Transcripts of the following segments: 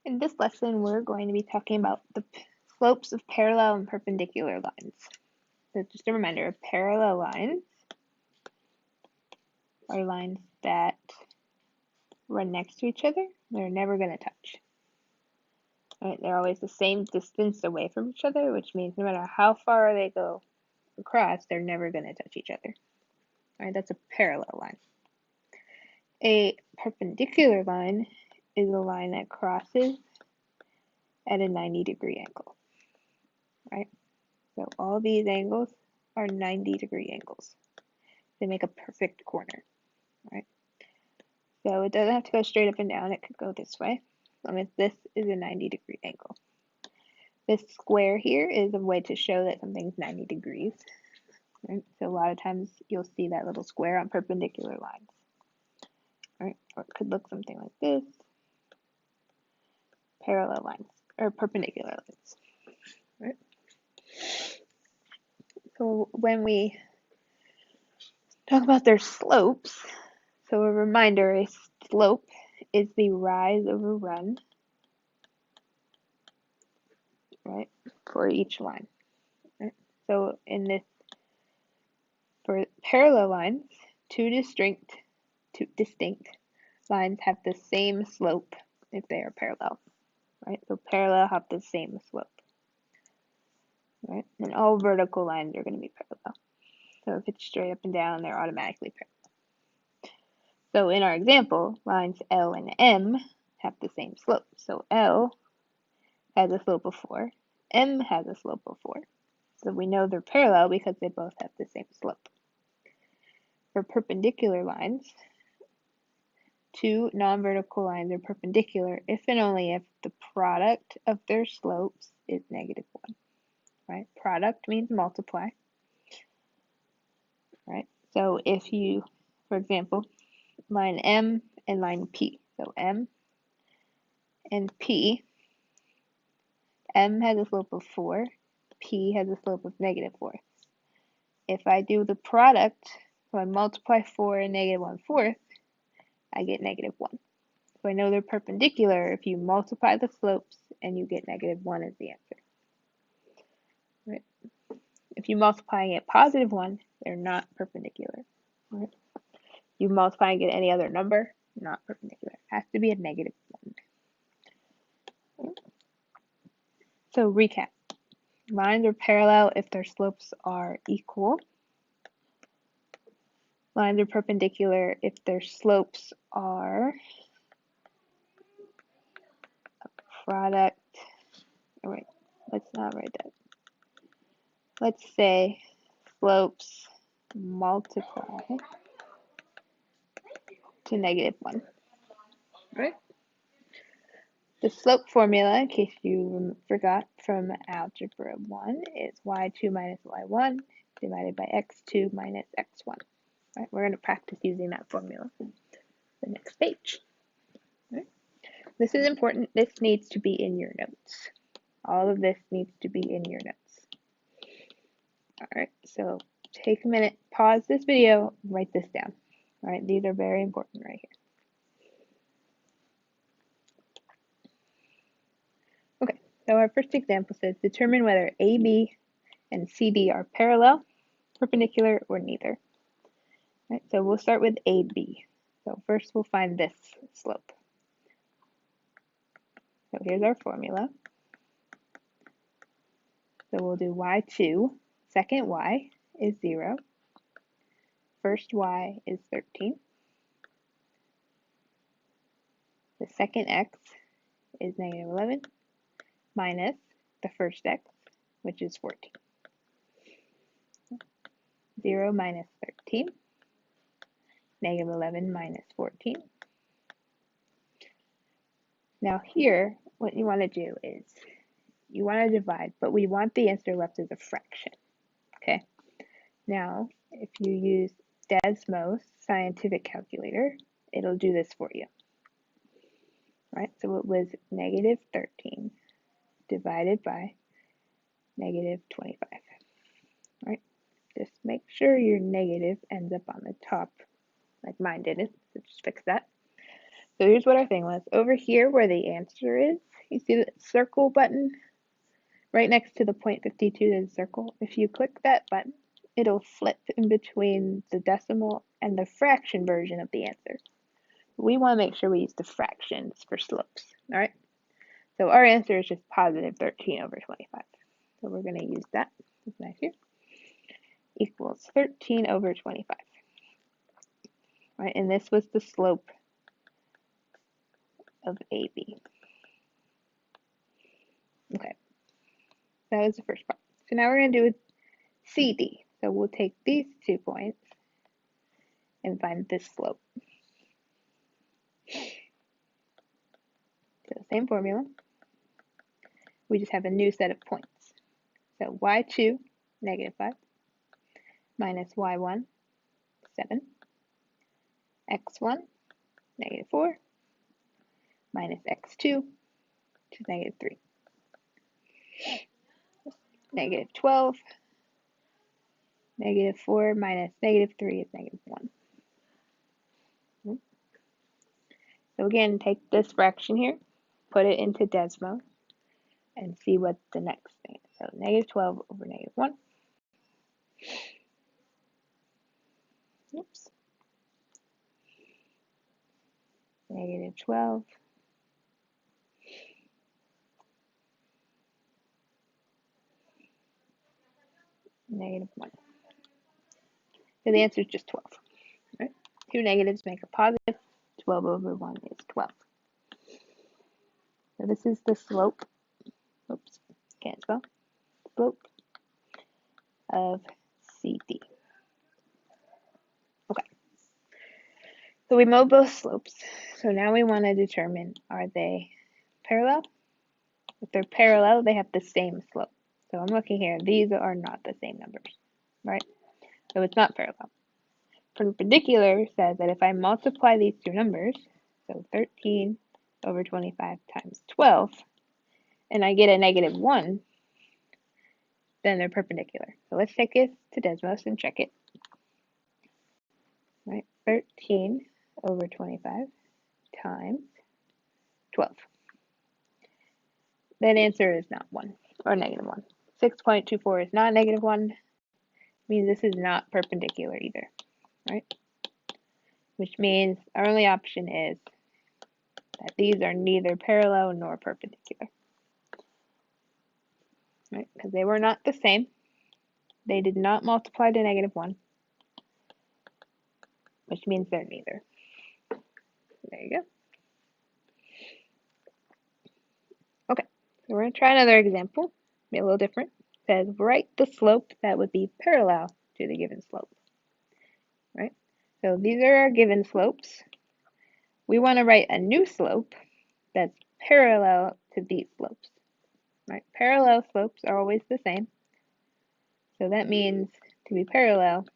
In this lesson, we're going to be talking about the slopes of parallel and perpendicular lines. So just a reminder, parallel lines are lines that run next to each other. They're never going to touch. Right? They're always the same distance away from each other, which means no matter how far they go across, they're never going to touch each other. Right? That's a parallel line. A perpendicular line is a line that crosses at a 90-degree angle. Right? So all these angles are 90-degree angles. They make a perfect corner, right? So it doesn't have to go straight up and down. It could go this way, as long as this is a 90-degree angle. This square here is a way to show that something's 90 degrees. Right? So a lot of times you'll see that little square on perpendicular lines. Right? Or it could look something like this. Parallel lines, or perpendicular lines. Right? So when we talk about their slopes, so a reminder, a slope is the rise over run, right, for each line. Right? So in this, for parallel lines, two distinct lines have the same slope if they are parallel, right? So parallel have the same slope, right? And all vertical lines are going to be parallel. So if it's straight up and down, they're automatically parallel. So in our example, lines L and M have the same slope. So L has a slope of 4, M has a slope of 4. So we know they're parallel because they both have the same slope. For perpendicular lines, two non-vertical lines are perpendicular if and only if the product of their slopes is -1, right? Product means multiply, right? So if you, for example, line M and line P, so M and P, M has a slope of 4, P has a slope of -4. If I do the product, so I multiply 4 and -1/4, I get -1. So I know they're perpendicular if you multiply the slopes and you get -1 as the answer. Right? If you multiply and get +1, they're not perpendicular. Right? You multiply and get any other number, not perpendicular. It has to be a -1. Right? So recap. Lines are parallel if their slopes are equal. Lines are perpendicular if their slopes are a product. Oh, wait, let's not write that. Let's say slopes multiply to -1. Right? The slope formula, in case you forgot from Algebra 1, is y2 minus y1 divided by x2 minus x1. Right? We're going to practice using that formula for the next page. Right? This is important. This needs to be in your notes. All of this needs to be in your notes. All right, so take a minute, pause this video, write this down. All right, these are very important right here. Okay, so our first example says determine whether AB and CD are parallel, perpendicular, or neither. Right, so we'll start with AB. So first we'll find this slope. So here's our formula. So we'll do y2, second y is 0, first y is 13, the second x is -11, minus the first x, which is 14. 0 minus 13, -11 minus 14. Now here, what you want to do is you want to divide, but we want the answer left as a fraction. Okay. Now, if you use Desmos scientific calculator, it'll do this for you. Right? So it was -13 divided by -25. Right? Just make sure your negative ends up on the top, like mine didn't. So just fix that. So here's what our thing was. Over here where the answer is, You see the circle button? Right next to the 0.52, there's a circle. If you click that button, it'll flip in between the decimal and the fraction version of the answer. We want to make sure we use the fractions for slopes, all right? So our answer is just positive 13 over 25. So we're going to use that. It's nice here. Equals 13 over 25. Right, and this was the slope of AB. Okay, that was the first part. So now we're going to do CD. So we'll take these 2 points and find this slope. So same formula. We just have a new set of points. So y2, negative 5, minus y1, 7, x1, negative 4, minus x2, which is negative 3. Negative 12, negative 4 minus negative 3 is negative 1. So again, take this fraction here, put it into Desmos, and see what the next thing is. So negative 12 over negative 1. Oops. Negative 12. Negative 1. So the answer is just 12. Right? Two negatives make a positive. 12 over 1 is 12. So this is the slope. Oops, can't spell. Slope of CD. Okay. So we know both slopes. So now we want to determine, are they parallel? If they're parallel, they have the same slope. So I'm looking here. These are not the same numbers, right? So it's not parallel. Perpendicular says that if I multiply these two numbers, so 13 over 25 times 12, and I get a negative 1, then they're perpendicular. So let's take this to Desmos and check it. Right, 13 over 25 times 12. That answer is not 1, or negative 1. 6.24 is not negative 1, means this is not perpendicular either, right? Which means our only option is that these are neither parallel nor perpendicular, right? Because they were not the same. They did not multiply to negative 1, which means they're neither. There you go. Okay, so we're going to try another example, be a little different. It says, write the slope that would be parallel to the given slope, right? So these are our given slopes. We want to write a new slope that's parallel to these slopes, right? Parallel slopes are always the same. So that means to be parallel,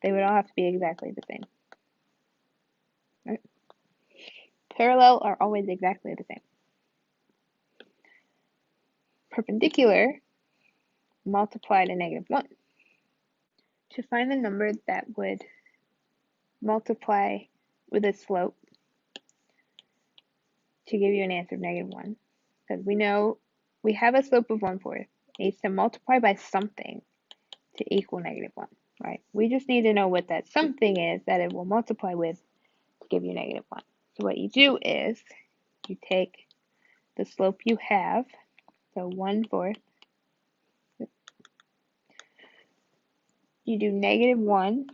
they would all have to be exactly the same, right? Parallel are always exactly the same. Perpendicular multiply to negative 1. To find the number that would multiply with a slope to give you an answer of negative 1, because we know we have a slope of 1/4. It needs to multiply by something to equal negative 1, right? We just need to know what that something is that it will multiply with to give you negative 1. So what you do is you take the slope you have, so 1/4, you do negative 1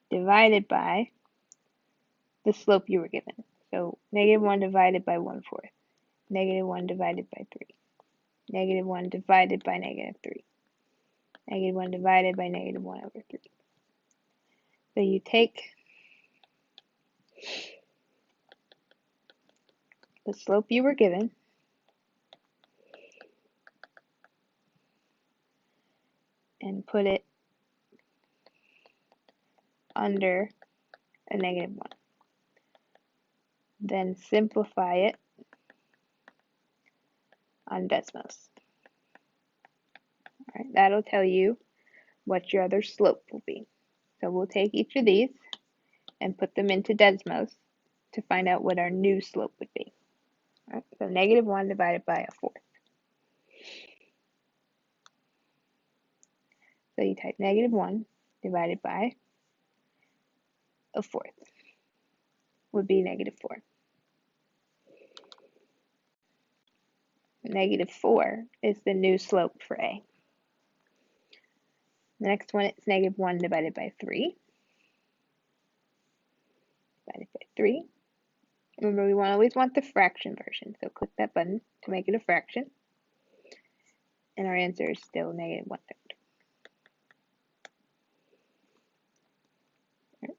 divided by the slope you were given. So negative 1 divided by 1/4, negative 1 divided by 3, negative 1 divided by negative 3, negative 1 divided by negative 1 over 3. So you take the slope you were given and put it under a negative 1. Then simplify it on Desmos. All right, that'll tell you what your other slope will be. So we'll take each of these and put them into Desmos to find out what our new slope would be. Right? So negative 1 divided by a fourth. So you type negative 1 divided by a fourth would be negative 4. Negative 4 is the new slope for A. The next one is negative 1 divided by 3. Divided by 3. Remember, we always want the fraction version, so click that button to make it a fraction. And our answer is still negative 1/3. Right.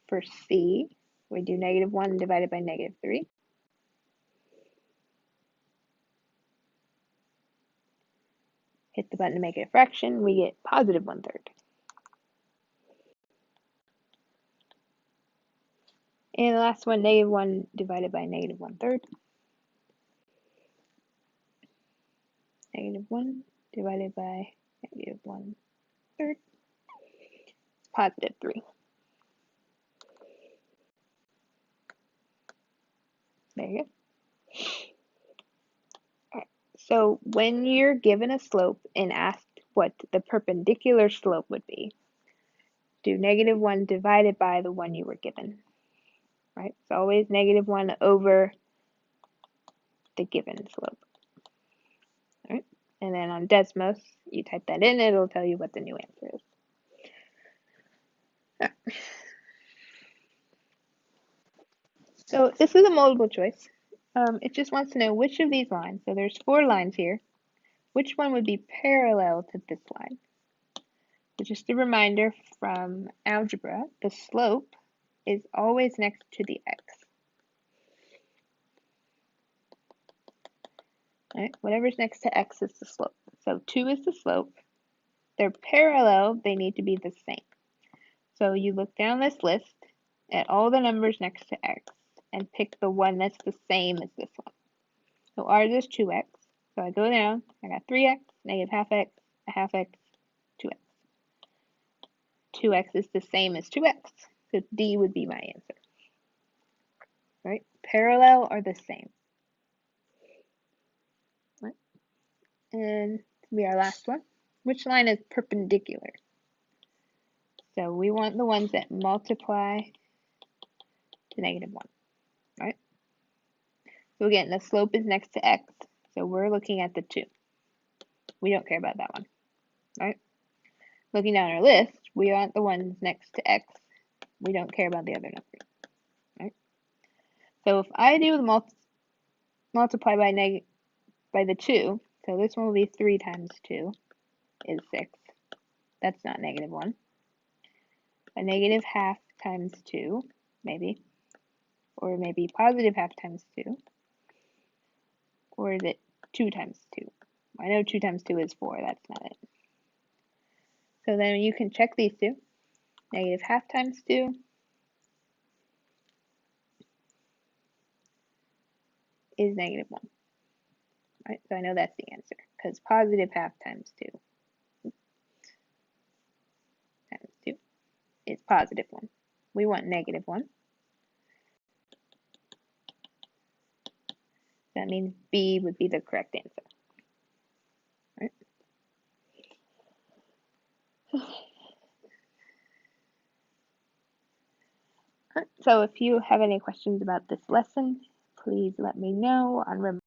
For C, we do negative 1 divided by negative 3. Hit the button to make it a fraction, we get positive 1/3. And the last one, negative 1 divided by negative 1/3. Negative 1 divided by negative 1/3. Positive 3. There you go. All right. So when you're given a slope and asked what the perpendicular slope would be, do negative 1 divided by the one you were given. Right? It's always negative 1 over the given slope. All right? And then on Desmos, you type that in, it'll tell you what the new answer is. Right. So this is a multiple choice. It just wants to know which of these lines, so there's 4 lines here, which one would be parallel to this line. So just a reminder from algebra, the slope is always next to the x. Right? Whatever's next to x is the slope. So 2 is the slope. They're parallel, they need to be the same. So you look down this list at all the numbers next to x and pick the one that's the same as this one. So ours is 2x. So I go down, I got 3x, negative half x, a half x, 2x. 2x is the same as 2x. So D would be my answer. Right? Parallel or the same. Right? And this will be our last one. Which line is perpendicular? So we want the ones that multiply to negative 1. Right? So again, the slope is next to x. So we're looking at the 2. We don't care about that one. Right? Looking down our list, we want the ones next to x. We don't care about the other numbers. Right? So if I do the multiply by the 2, so this one will be 3 times 2 is 6. That's not negative 1. A negative half times 2, maybe. Or maybe positive half times 2. Or is it 2 times 2? I know 2 times 2 is 4, that's not it. So then you can check these two. Negative half times 2 is negative 1. Right? So I know that's the answer, because positive half times 2 times 2 is positive 1. We want negative 1. That means B would be the correct answer. Right? So if you have any questions about this lesson, please let me know on